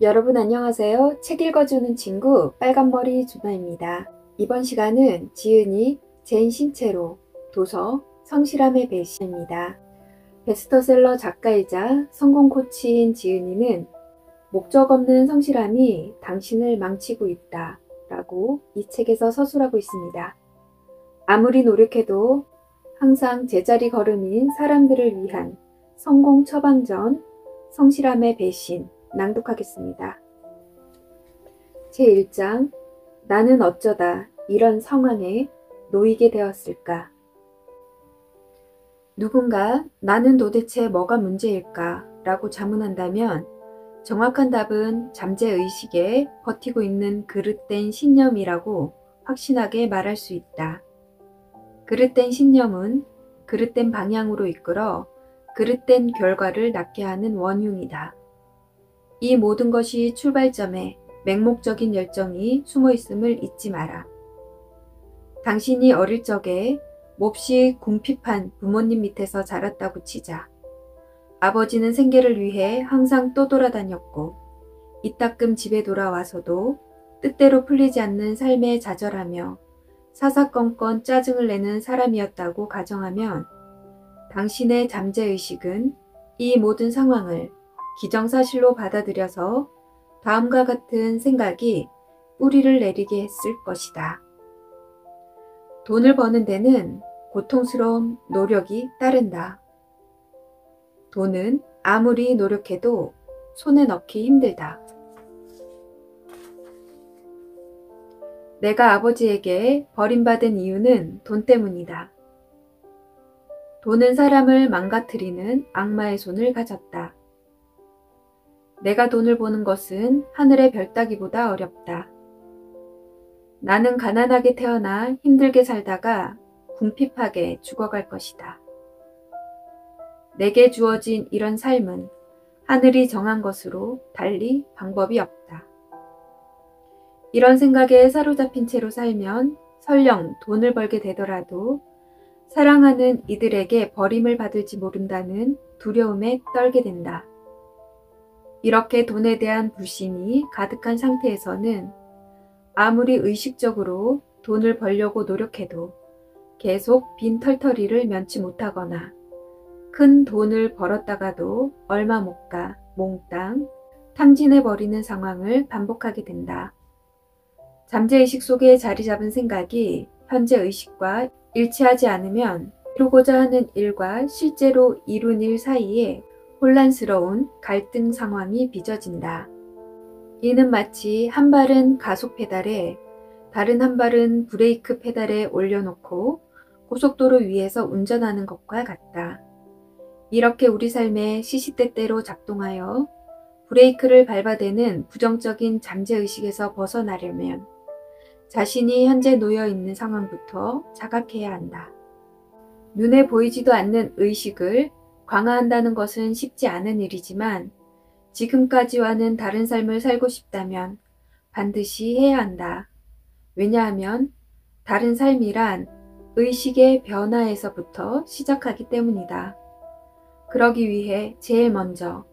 여러분 안녕하세요. 책 읽어주는 친구 빨간머리 준마입니다. 이번 시간은 지은이 젠 신체로 도서 성실함의 배신입니다. 베스트셀러 작가이자 성공 코치인 지은이는 목적 없는 성실함이 당신을 망치고 있다 라고 이 책에서 서술하고 있습니다. 아무리 노력해도 항상 제자리 걸음인 사람들을 위한 성공 처방전 성실함의 배신 낭독하겠습니다. 제1장 나는 어쩌다 이런 상황에 놓이게 되었을까? 누군가 나는 도대체 뭐가 문제일까? 라고 자문한다면 정확한 답은 잠재의식에 버티고 있는 그릇된 신념이라고 확신하게 말할 수 있다. 그릇된 신념은 그릇된 방향으로 이끌어 그릇된 결과를 낳게 하는 원흉이다. 이 모든 것이 출발점에 맹목적인 열정이 숨어있음을 잊지 마라. 당신이 어릴 적에 몹시 궁핍한 부모님 밑에서 자랐다고 치자. 아버지는 생계를 위해 항상 떠돌아다녔고 이따금 집에 돌아와서도 뜻대로 풀리지 않는 삶에 좌절하며 사사건건 짜증을 내는 사람이었다고 가정하면 당신의 잠재의식은 이 모든 상황을 기정사실로 받아들여서 다음과 같은 생각이 뿌리를 내리게 했을 것이다. 돈을 버는 데는 고통스러운 노력이 따른다. 돈은 아무리 노력해도 손에 넣기 힘들다. 내가 아버지에게 버림받은 이유는 돈 때문이다. 돈은 사람을 망가뜨리는 악마의 손을 가졌다. 내가 돈을 버는 것은 하늘의 별 따기보다 어렵다. 나는 가난하게 태어나 힘들게 살다가 궁핍하게 죽어갈 것이다. 내게 주어진 이런 삶은 하늘이 정한 것으로 달리 방법이 없다. 이런 생각에 사로잡힌 채로 살면 설령 돈을 벌게 되더라도 사랑하는 이들에게 버림을 받을지 모른다는 두려움에 떨게 된다. 이렇게 돈에 대한 불신이 가득한 상태에서는 아무리 의식적으로 돈을 벌려고 노력해도 계속 빈털터리를 면치 못하거나 큰 돈을 벌었다가도 얼마 못 가 몽땅 탕진해버리는 상황을 반복하게 된다. 잠재의식 속에 자리 잡은 생각이 현재 의식과 일치하지 않으면 이루고자 하는 일과 실제로 이룬 일 사이에 혼란스러운 갈등 상황이 빚어진다. 이는 마치 한 발은 가속 페달에 다른 한 발은 브레이크 페달에 올려놓고 고속도로 위에서 운전하는 것과 같다. 이렇게 우리 삶에 시시때때로 작동하여 브레이크를 밟아대는 부정적인 잠재의식에서 벗어나려면 자신이 현재 놓여 있는 상황부터 자각해야 한다. 눈에 보이지도 않는 의식을 강화한다는 것은 쉽지 않은 일이지만 지금까지와는 다른 삶을 살고 싶다면 반드시 해야 한다. 왜냐하면 다른 삶이란 의식의 변화에서부터 시작하기 때문이다. 그러기 위해 제일 먼저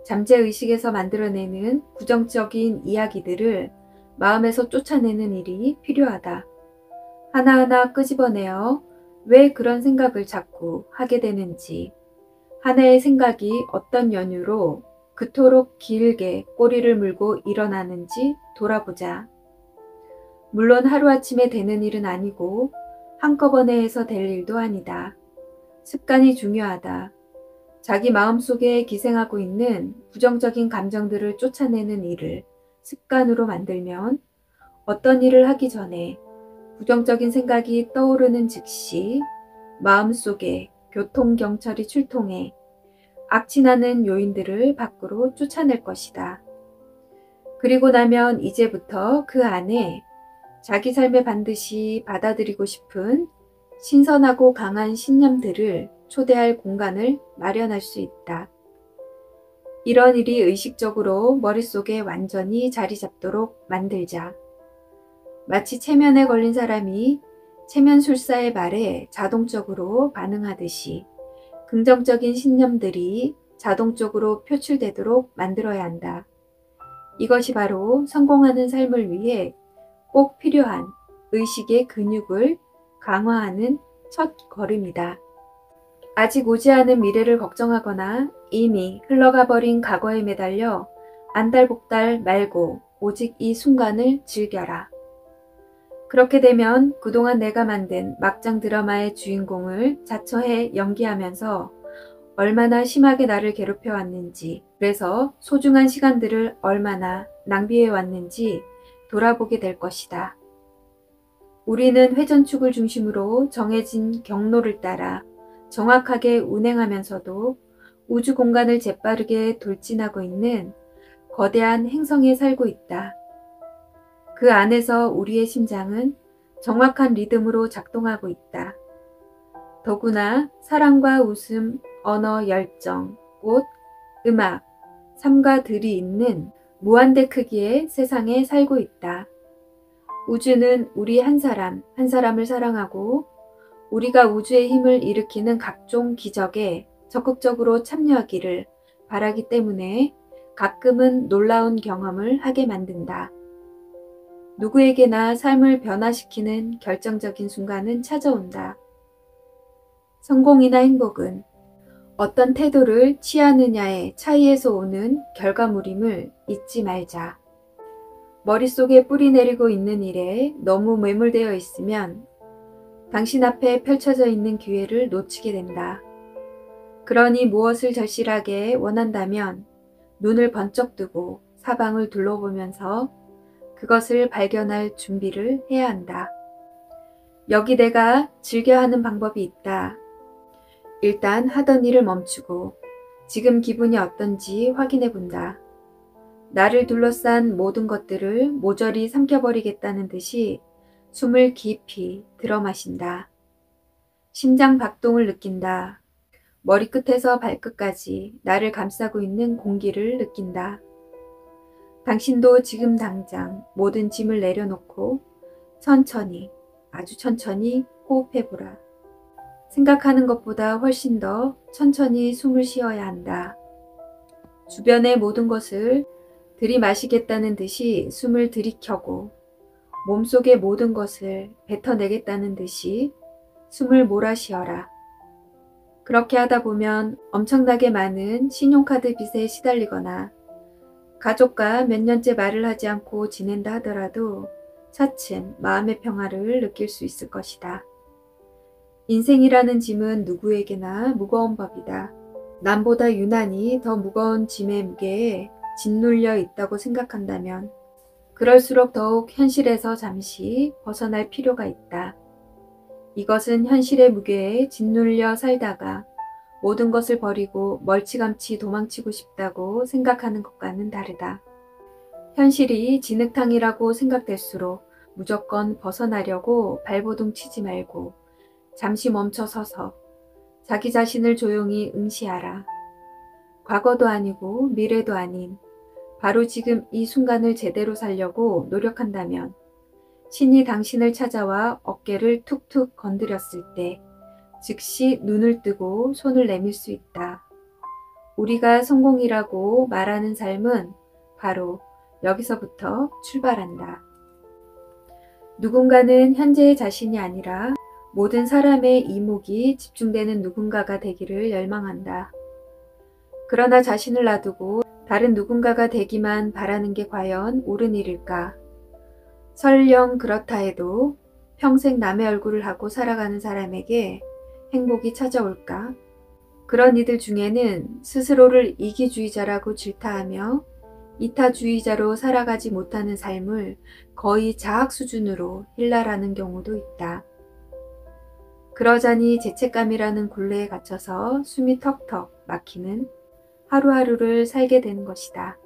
잠재의식에서 만들어내는 부정적인 이야기들을 마음에서 쫓아내는 일이 필요하다. 하나하나 끄집어내어 왜 그런 생각을 자꾸 하게 되는지, 하나의 생각이 어떤 연유로 그토록 길게 꼬리를 물고 일어나는지 돌아보자. 물론 하루아침에 되는 일은 아니고 한꺼번에 해서 될 일도 아니다. 습관이 중요하다. 자기 마음속에 기생하고 있는 부정적인 감정들을 쫓아내는 일을 습관으로 만들면 어떤 일을 하기 전에 부정적인 생각이 떠오르는 즉시 마음속에 교통경찰이 출동해 악취나는 요인들을 밖으로 쫓아낼 것이다. 그리고 나면 이제부터 그 안에 자기 삶에 반드시 받아들이고 싶은 신선하고 강한 신념들을 초대할 공간을 마련할 수 있다. 이런 일이 의식적으로 머릿속에 완전히 자리 잡도록 만들자. 마치 체면에 걸린 사람이 체면술사의 말에 자동적으로 반응하듯이 긍정적인 신념들이 자동적으로 표출되도록 만들어야 한다. 이것이 바로 성공하는 삶을 위해 꼭 필요한 의식의 근육을 강화하는 첫 걸음이다. 아직 오지 않은 미래를 걱정하거나 이미 흘러가 버린 과거에 매달려 안달복달 말고 오직 이 순간을 즐겨라. 그렇게 되면 그동안 내가 만든 막장 드라마의 주인공을 자처해 연기하면서 얼마나 심하게 나를 괴롭혀 왔는지, 그래서 소중한 시간들을 얼마나 낭비해 왔는지 돌아보게 될 것이다. 우리는 회전축을 중심으로 정해진 경로를 따라 정확하게 운행하면서도 우주 공간을 재빠르게 돌진하고 있는 거대한 행성에 살고 있다. 그 안에서 우리의 심장은 정확한 리듬으로 작동하고 있다. 더구나 사랑과 웃음, 언어, 열정, 꽃, 음악, 삶과 들이 있는 무한대 크기의 세상에 살고 있다. 우주는 우리 한 사람 한 사람을 사랑하고 우리가 우주의 힘을 일으키는 각종 기적에 적극적으로 참여하기를 바라기 때문에 가끔은 놀라운 경험을 하게 만든다. 누구에게나 삶을 변화시키는 결정적인 순간은 찾아온다. 성공이나 행복은 어떤 태도를 취하느냐의 차이에서 오는 결과물임을 잊지 말자. 머릿속에 뿌리 내리고 있는 일에 너무 매몰되어 있으면 당신 앞에 펼쳐져 있는 기회를 놓치게 된다. 그러니 무엇을 절실하게 원한다면 눈을 번쩍 뜨고 사방을 둘러보면서 그것을 발견할 준비를 해야 한다. 여기 내가 즐겨하는 방법이 있다. 일단 하던 일을 멈추고 지금 기분이 어떤지 확인해 본다. 나를 둘러싼 모든 것들을 모조리 삼켜버리겠다는 듯이 숨을 깊이 들어 마신다. 심장 박동을 느낀다. 머리끝에서 발끝까지 나를 감싸고 있는 공기를 느낀다. 당신도 지금 당장 모든 짐을 내려놓고 천천히, 아주 천천히 호흡해보라. 생각하는 것보다 훨씬 더 천천히 숨을 쉬어야 한다. 주변의 모든 것을 들이마시겠다는 듯이 숨을 들이켜고 몸속의 모든 것을 뱉어내겠다는 듯이 숨을 몰아쉬어라. 그렇게 하다 보면 엄청나게 많은 신용카드 빚에 시달리거나 가족과 몇 년째 말을 하지 않고 지낸다 하더라도 차츰 마음의 평화를 느낄 수 있을 것이다. 인생이라는 짐은 누구에게나 무거운 법이다. 남보다 유난히 더 무거운 짐의 무게에 짓눌려 있다고 생각한다면 그럴수록 더욱 현실에서 잠시 벗어날 필요가 있다. 이것은 현실의 무게에 짓눌려 살다가 모든 것을 버리고 멀찌감치 도망치고 싶다고 생각하는 것과는 다르다. 현실이 진흙탕이라고 생각될수록 무조건 벗어나려고 발버둥 치지 말고 잠시 멈춰 서서 자기 자신을 조용히 응시하라. 과거도 아니고 미래도 아닌 바로 지금 이 순간을 제대로 살려고 노력한다면 신이 당신을 찾아와 어깨를 툭툭 건드렸을 때 즉시 눈을 뜨고 손을 내밀 수 있다. 우리가 성공이라고 말하는 삶은 바로 여기서부터 출발한다. 누군가는 현재의 자신이 아니라 모든 사람의 이목이 집중되는 누군가가 되기를 열망한다. 그러나 자신을 놔두고 다른 누군가가 되기만 바라는 게 과연 옳은 일일까? 설령 그렇다 해도 평생 남의 얼굴을 하고 살아가는 사람에게 행복이 찾아올까? 그런 이들 중에는 스스로를 이기주의자라고 질타하며 이타주의자로 살아가지 못하는 삶을 거의 자학 수준으로 힐날하는 경우도 있다. 그러자니 죄책감이라는 굴레에 갇혀서 숨이 턱턱 막히는 하루하루를 살게 되는 것이다.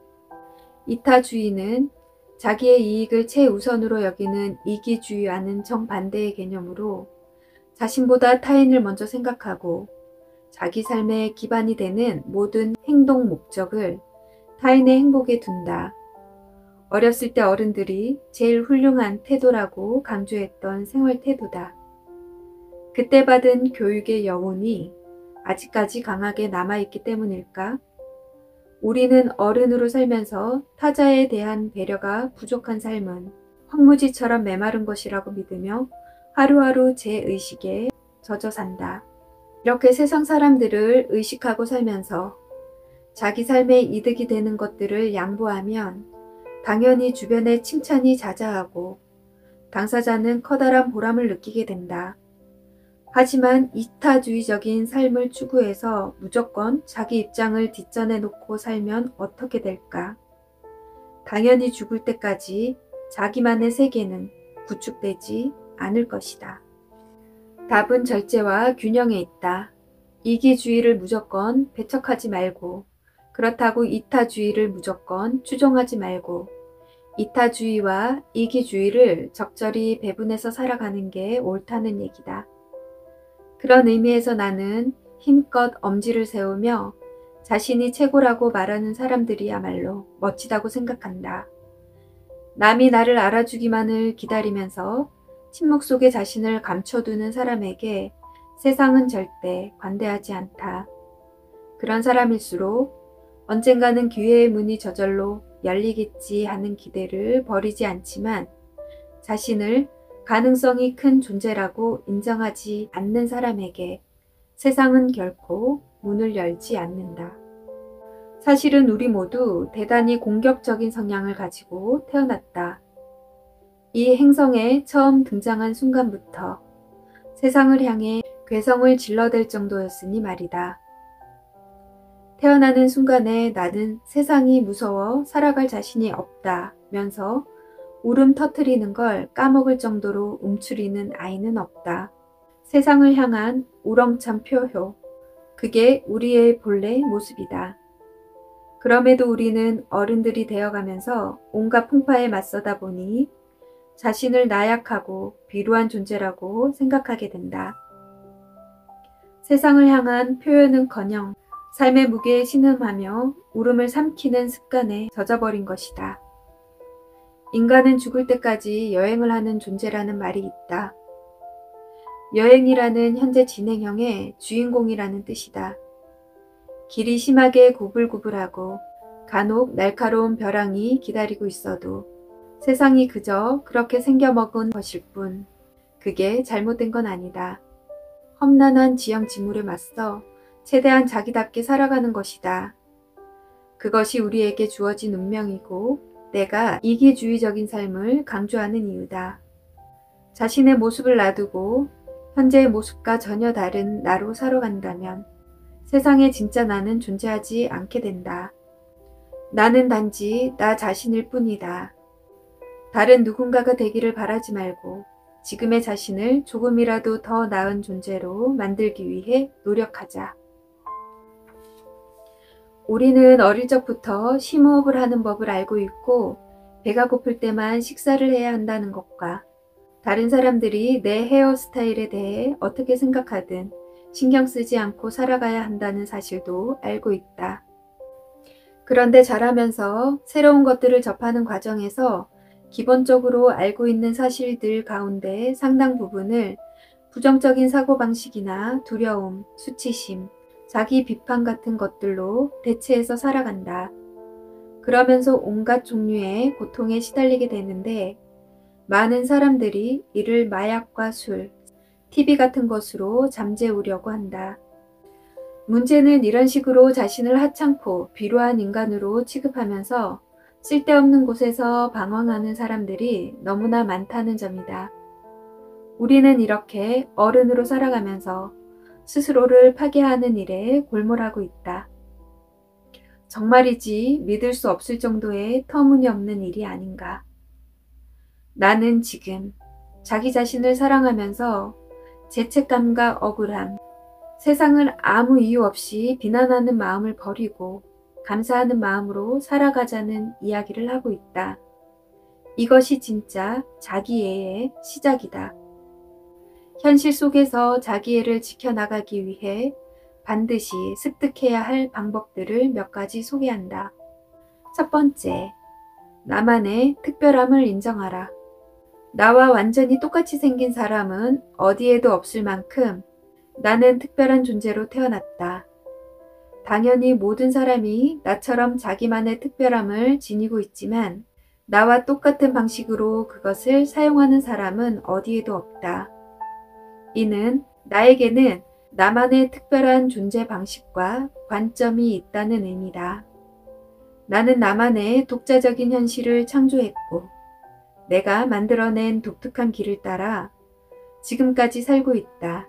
이타주의는 자기의 이익을 최우선으로 여기는 이기주의와는 정반대의 개념으로 자신보다 타인을 먼저 생각하고 자기 삶의 기반이 되는 모든 행동 목적을 타인의 행복에 둔다. 어렸을 때 어른들이 제일 훌륭한 태도라고 강조했던 생활 태도다. 그때 받은 교육의 여운이 아직까지 강하게 남아있기 때문일까? 우리는 어른으로 살면서 타자에 대한 배려가 부족한 삶은 황무지처럼 메마른 것이라고 믿으며 하루하루 제 의식에 젖어 산다. 이렇게 세상 사람들을 의식하고 살면서 자기 삶에 이득이 되는 것들을 양보하면 당연히 주변의 칭찬이 자자하고 당사자는 커다란 보람을 느끼게 된다. 하지만 이타주의적인 삶을 추구해서 무조건 자기 입장을 뒷전에 놓고 살면 어떻게 될까? 당연히 죽을 때까지 자기만의 세계는 구축되지 않을 것이다. 답은 절제와 균형에 있다. 이기주의를 무조건 배척하지 말고, 그렇다고 이타주의를 무조건 추종하지 말고, 이타주의와 이기주의를 적절히 배분해서 살아가는 게 옳다는 얘기다. 그런 의미에서 나는 힘껏 엄지를 세우며 자신이 최고라고 말하는 사람들이야말로 멋지다고 생각한다. 남이 나를 알아주기만을 기다리면서 침묵 속에 자신을 감춰두는 사람에게 세상은 절대 관대하지 않다. 그런 사람일수록 언젠가는 기회의 문이 저절로 열리겠지 하는 기대를 버리지 않지만 자신을 가능성이 큰 존재라고 인정하지 않는 사람에게 세상은 결코 문을 열지 않는다. 사실은 우리 모두 대단히 공격적인 성향을 가지고 태어났다. 이 행성에 처음 등장한 순간부터 세상을 향해 괴성을 질러댈 정도였으니 말이다. 태어나는 순간에 나는 세상이 무서워 살아갈 자신이 없다면서 울음 터트리는 걸 까먹을 정도로 움츠리는 아이는 없다. 세상을 향한 우렁찬 표효. 그게 우리의 본래 모습이다. 그럼에도 우리는 어른들이 되어가면서 온갖 풍파에 맞서다 보니 자신을 나약하고 비루한 존재라고 생각하게 된다. 세상을 향한 표현은커녕 삶의 무게에 신음하며 울음을 삼키는 습관에 젖어버린 것이다. 인간은 죽을 때까지 여행을 하는 존재라는 말이 있다. 여행이라는 현재 진행형의 주인공이라는 뜻이다. 길이 심하게 구불구불하고 간혹 날카로운 벼랑이 기다리고 있어도 세상이 그저 그렇게 생겨먹은 것일 뿐 그게 잘못된 건 아니다. 험난한 지형지물에 맞서 최대한 자기답게 살아가는 것이다. 그것이 우리에게 주어진 운명이고 내가 이기주의적인 삶을 강조하는 이유다. 자신의 모습을 놔두고 현재의 모습과 전혀 다른 나로 살아간다면 세상에 진짜 나는 존재하지 않게 된다. 나는 단지 나 자신일 뿐이다. 다른 누군가가 되기를 바라지 말고 지금의 자신을 조금이라도 더 나은 존재로 만들기 위해 노력하자. 우리는 어릴 적부터 심호흡을 하는 법을 알고 있고 배가 고플 때만 식사를 해야 한다는 것과 다른 사람들이 내 헤어스타일에 대해 어떻게 생각하든 신경 쓰지 않고 살아가야 한다는 사실도 알고 있다. 그런데 자라면서 새로운 것들을 접하는 과정에서 기본적으로 알고 있는 사실들 가운데 상당 부분을 부정적인 사고방식이나 두려움, 수치심, 자기 비판 같은 것들로 대체해서 살아간다. 그러면서 온갖 종류의 고통에 시달리게 되는데 많은 사람들이 이를 마약과 술, TV 같은 것으로 잠재우려고 한다. 문제는 이런 식으로 자신을 하찮고 비루한 인간으로 취급하면서 쓸데없는 곳에서 방황하는 사람들이 너무나 많다는 점이다. 우리는 이렇게 어른으로 살아가면서 스스로를 파괴하는 일에 골몰하고 있다. 정말이지 믿을 수 없을 정도의 터무니없는 일이 아닌가. 나는 지금 자기 자신을 사랑하면서 죄책감과 억울함, 세상을 아무 이유 없이 비난하는 마음을 버리고 감사하는 마음으로 살아가자는 이야기를 하고 있다. 이것이 진짜 자기애의 시작이다. 현실 속에서 자기애를 지켜나가기 위해 반드시 습득해야 할 방법들을 몇 가지 소개한다. 첫 번째, 나만의 특별함을 인정하라. 나와 완전히 똑같이 생긴 사람은 어디에도 없을 만큼 나는 특별한 존재로 태어났다. 당연히 모든 사람이 나처럼 자기만의 특별함을 지니고 있지만 나와 똑같은 방식으로 그것을 사용하는 사람은 어디에도 없다. 이는 나에게는 나만의 특별한 존재 방식과 관점이 있다는 의미다. 나는 나만의 독자적인 현실을 창조했고 내가 만들어낸 독특한 길을 따라 지금까지 살고 있다.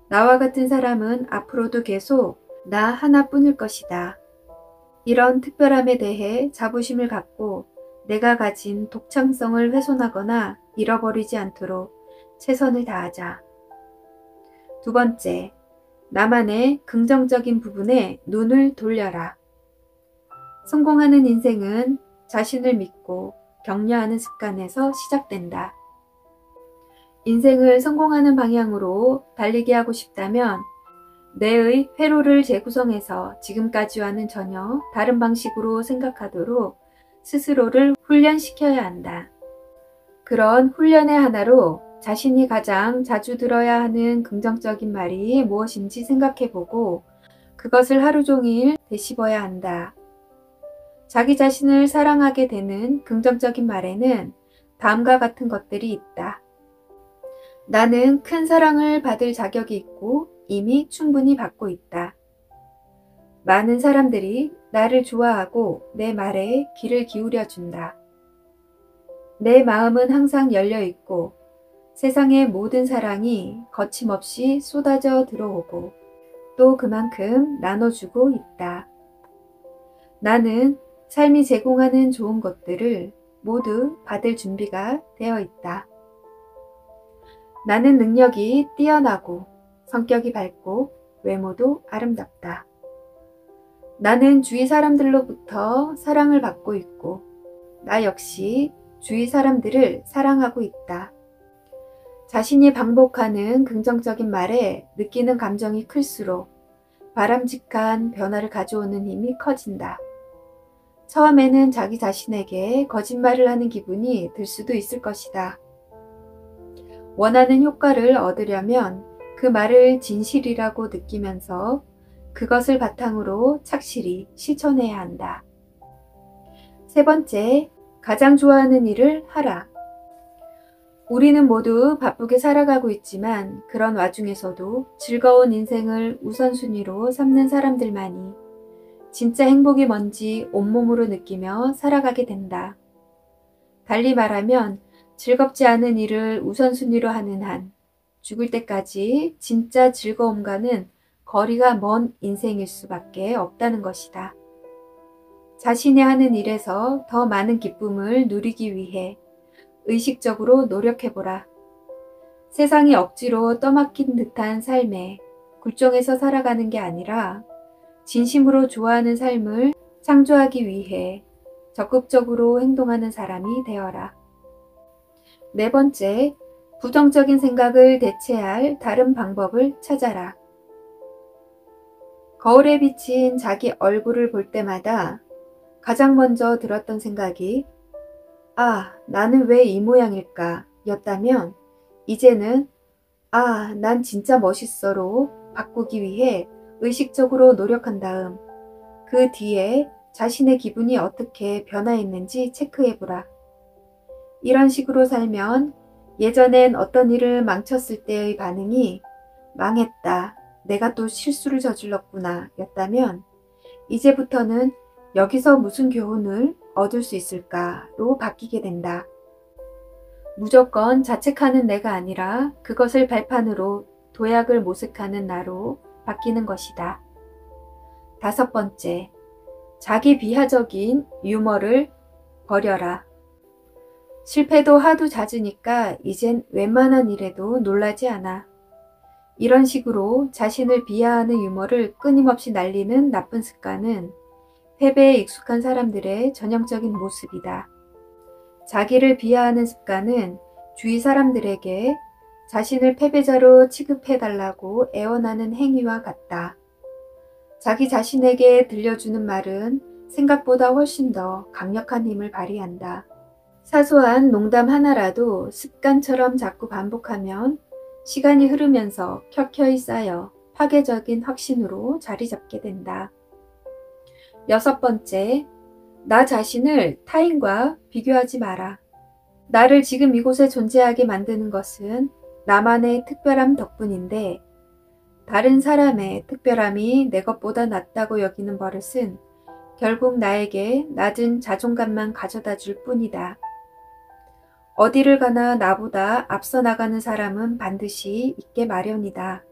나와 같은 사람은 앞으로도 계속 나 하나뿐일 것이다. 이런 특별함에 대해 자부심을 갖고 내가 가진 독창성을 훼손하거나 잃어버리지 않도록 최선을 다하자. 두 번째, 나만의 긍정적인 부분에 눈을 돌려라. 성공하는 인생은 자신을 믿고 격려하는 습관에서 시작된다. 인생을 성공하는 방향으로 달리게 하고 싶다면 뇌의 회로를 재구성해서 지금까지와는 전혀 다른 방식으로 생각하도록 스스로를 훈련시켜야 한다. 그런 훈련의 하나로 자신이 가장 자주 들어야 하는 긍정적인 말이 무엇인지 생각해보고 그것을 하루 종일 되씹어야 한다. 자기 자신을 사랑하게 되는 긍정적인 말에는 다음과 같은 것들이 있다. 나는 큰 사랑을 받을 자격이 있고 이미 충분히 받고 있다. 많은 사람들이 나를 좋아하고 내 말에 귀를 기울여 준다. 내 마음은 항상 열려 있고 세상의 모든 사랑이 거침없이 쏟아져 들어오고 또 그만큼 나눠주고 있다. 나는 삶이 제공하는 좋은 것들을 모두 받을 준비가 되어 있다. 나는 능력이 뛰어나고 성격이 밝고 외모도 아름답다. 나는 주위 사람들로부터 사랑을 받고 있고 나 역시 주위 사람들을 사랑하고 있다. 자신이 반복하는 긍정적인 말에 느끼는 감정이 클수록 바람직한 변화를 가져오는 힘이 커진다. 처음에는 자기 자신에게 거짓말을 하는 기분이 들 수도 있을 것이다. 원하는 효과를 얻으려면 그 말을 진실이라고 느끼면서 그것을 바탕으로 착실히 실천해야 한다. 세 번째, 가장 좋아하는 일을 하라. 우리는 모두 바쁘게 살아가고 있지만 그런 와중에서도 즐거운 인생을 우선순위로 삼는 사람들만이 진짜 행복이 뭔지 온몸으로 느끼며 살아가게 된다. 달리 말하면 즐겁지 않은 일을 우선순위로 하는 한 죽을 때까지 진짜 즐거움과는 거리가 먼 인생일 수밖에 없다는 것이다. 자신이 하는 일에서 더 많은 기쁨을 누리기 위해 의식적으로 노력해보라. 세상이 억지로 떠맡긴 듯한 삶에 굴종해서 살아가는 게 아니라 진심으로 좋아하는 삶을 창조하기 위해 적극적으로 행동하는 사람이 되어라. 네 번째, 부정적인 생각을 대체할 다른 방법을 찾아라. 거울에 비친 자기 얼굴을 볼 때마다 가장 먼저 들었던 생각이 아, 나는 왜 이 모양일까? 였다면 이제는 아, 난 진짜 멋있어로 바꾸기 위해 의식적으로 노력한 다음 그 뒤에 자신의 기분이 어떻게 변화했는지 체크해보라. 이런 식으로 살면 예전엔 어떤 일을 망쳤을 때의 반응이 망했다, 내가 또 실수를 저질렀구나 였다면 이제부터는 여기서 무슨 교훈을 얻을 수 있을까로 바뀌게 된다. 무조건 자책하는 내가 아니라 그것을 발판으로 도약을 모색하는 나로 바뀌는 것이다. 다섯 번째, 자기 비하적인 유머를 버려라. 실패도 하도 잦으니까 이젠 웬만한 일에도 놀라지 않아. 이런 식으로 자신을 비하하는 유머를 끊임없이 날리는 나쁜 습관은 패배에 익숙한 사람들의 전형적인 모습이다. 자기를 비하하는 습관은 주위 사람들에게 자신을 패배자로 취급해달라고 애원하는 행위와 같다. 자기 자신에게 들려주는 말은 생각보다 훨씬 더 강력한 힘을 발휘한다. 사소한 농담 하나라도 습관처럼 자꾸 반복하면 시간이 흐르면서 켜켜이 쌓여 파괴적인 확신으로 자리 잡게 된다. 6번째, 나 자신을 타인과 비교하지 마라. 나를 지금 이곳에 존재하게 만드는 것은 나만의 특별함 덕분인데 다른 사람의 특별함이 내 것보다 낫다고 여기는 버릇은 결국 나에게 낮은 자존감만 가져다 줄 뿐이다. 어디를 가나 나보다 앞서 나가는 사람은 반드시 있게 마련이다.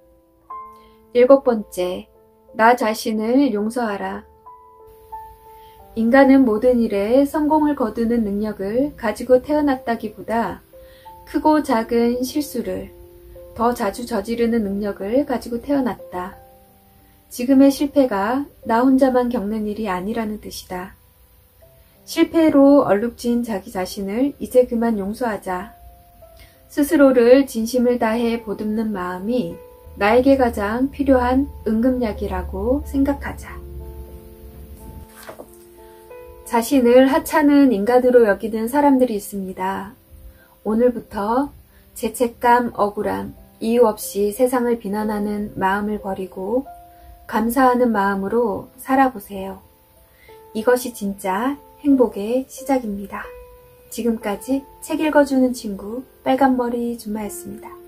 7번째, 나 자신을 용서하라. 인간은 모든 일에 성공을 거두는 능력을 가지고 태어났다기보다 크고 작은 실수를 더 자주 저지르는 능력을 가지고 태어났다. 지금의 실패가 나 혼자만 겪는 일이 아니라는 뜻이다. 실패로 얼룩진 자기 자신을 이제 그만 용서하자. 스스로를 진심을 다해 보듬는 마음이 나에게 가장 필요한 응급약이라고 생각하자. 자신을 하찮은 인간으로 여기는 사람들이 있습니다. 오늘부터 죄책감, 억울함, 이유 없이 세상을 비난하는 마음을 버리고 감사하는 마음으로 살아보세요. 이것이 진짜 행복의 시작입니다. 지금까지 책 읽어주는 친구 빨간머리 준마였습니다.